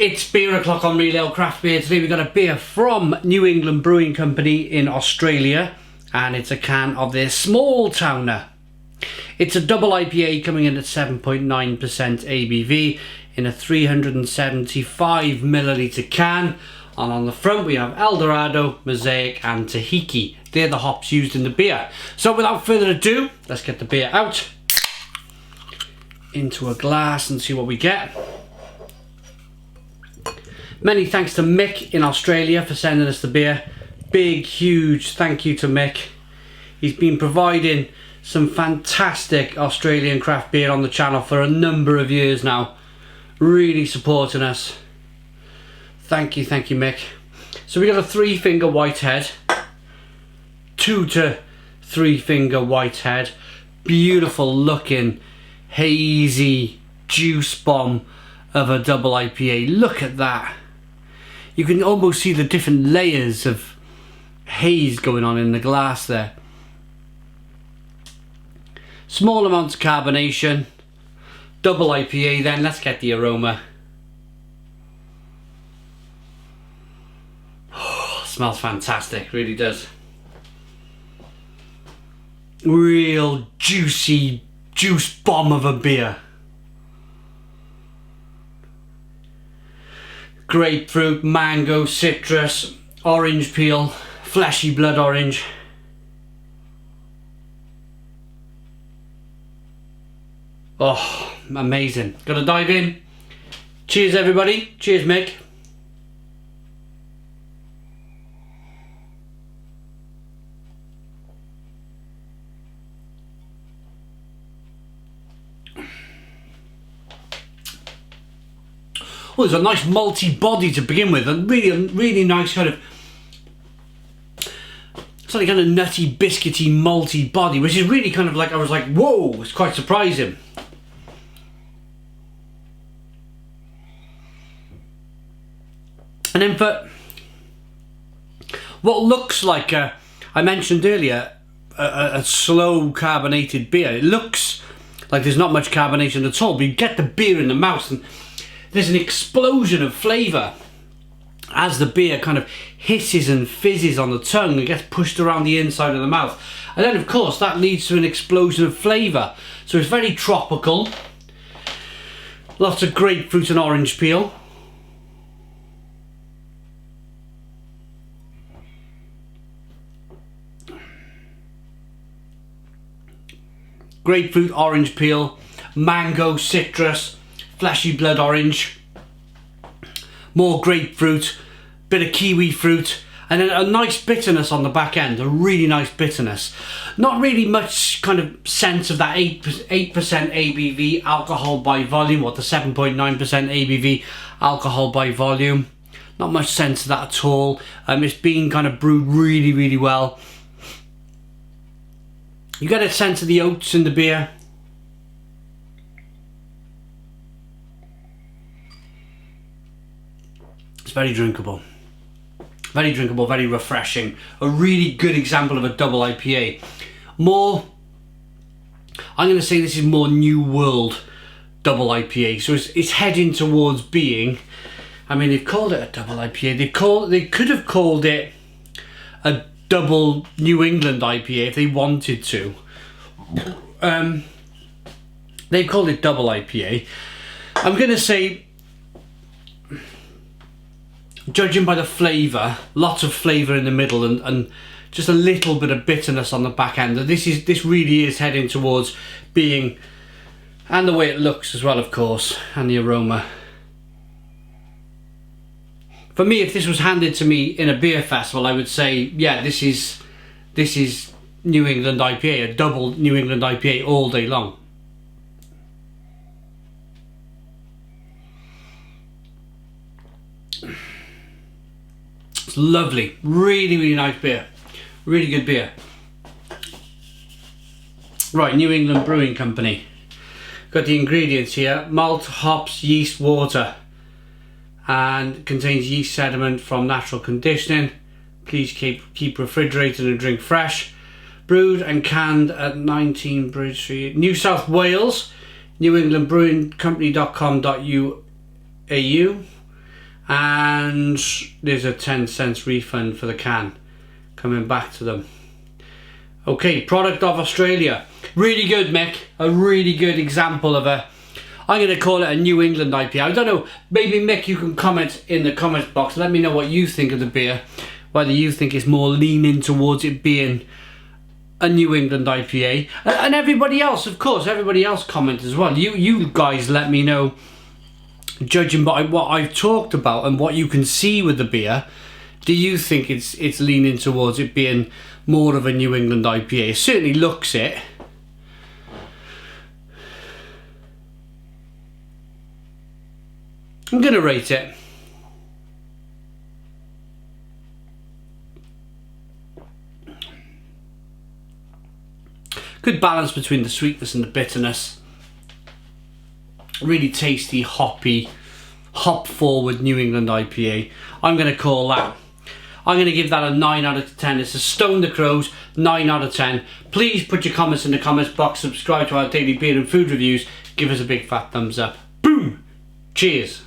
It's beer o'clock on Real Ale Craft Beer. Today we've got a beer from New England Brewing Company in Australia, and it's a can of their Smalltowner. It's a double IPA coming in at 7.9% ABV in a 375 milliliter can. And on the front we have Eldorado, Mosaic and Tahiki. They're the hops used in the beer. So without further ado, let's get the beer out into a glass and see what we get. Many thanks to Mick in Australia for sending us the beer. Big, huge thank you to Mick. He's been providing some fantastic Australian craft beer on the channel for a number of years now. Really supporting us. Thank you, Mick. So we got a 3-finger whitehead. 2 to 3-finger whitehead. Beautiful looking, hazy juice bomb of a double IPA. Look at that. You can almost see the different layers of haze going on in the glass there. Small amounts of carbonation. Double IPA then. Let's get the aroma. Oh, smells fantastic. Really does. Real juicy juice bomb of a beer. Grapefruit, mango, citrus, orange peel, fleshy blood orange. Oh, amazing. Gotta dive in. Cheers everybody. Cheers Mick. Oh, there's a nice malty body to begin with, and really nice kind of, something kind of nutty, biscuity, malty body, which is really kind of like, I was like, whoa, it's quite surprising. And then for what looks like I mentioned earlier, a slow carbonated beer, it looks like there's not much carbonation at all, but you get the beer in the mouth and there's an explosion of flavour as the beer kind of hisses and fizzes on the tongue and gets pushed around the inside of the mouth. And then of course that leads to an explosion of flavour. So it's very tropical. Lots of grapefruit and orange peel. Grapefruit, orange peel, mango, citrus, fleshy blood orange, more grapefruit, bit of kiwi fruit, and then a nice bitterness on the back end, a really nice bitterness. Not really much kind of sense of that 8% ABV alcohol by volume, or the 7.9% ABV alcohol by volume. Not much sense of that at all. It's been kind of brewed really well. You get a sense of the oats in the beer. It's very drinkable, very refreshing. A really good example of a double IPA. More, I'm going to say this is more New World double IPA. So it's heading towards being, I mean, they've called it a double IPA. They could have called it a double New England IPA if they wanted to. They've called it double IPA. I'm going to say, judging by the flavour, lots of flavour in the middle and just a little bit of bitterness on the back end. This really is heading towards being, and the way it looks as well, of course, and the aroma. For me, if this was handed to me in a beer festival, I would say, yeah, this is New England IPA, a double New England IPA all day long. It's lovely, really nice beer, really good beer. Right, New England Brewing Company. Got the ingredients here: malt, hops, yeast, water, and contains yeast sediment from natural conditioning. Please keep refrigerated and drink fresh. Brewed and canned at 19 Bridge Street, New South Wales. New England Brewing Company.com.au. And there's a 10 cents refund for the can coming back to them. Okay, product of Australia. Really good, Mick. A really good example of a, I'm going to call it a New England IPA. I don't know, maybe Mick, you can comment in the comments box. Let me know what you think of the beer. Whether you think it's more leaning towards it being a New England IPA. And everybody else, of course, everybody else comment as well. You guys let me know, judging by what I've talked about and what you can see with the beer, do you think it's leaning towards it being more of a New England IPA? It certainly looks it. I'm going to rate it. Good balance between the sweetness and the bitterness. Really tasty, hoppy, hop-forward New England IPA. I'm going to call that. I'm going to give that a 9 out of 10. It's a Stone the Crows, 9 out of 10. Please put your comments in the comments box. Subscribe to our daily beer and food reviews. Give us a big fat thumbs up. Boom! Cheers!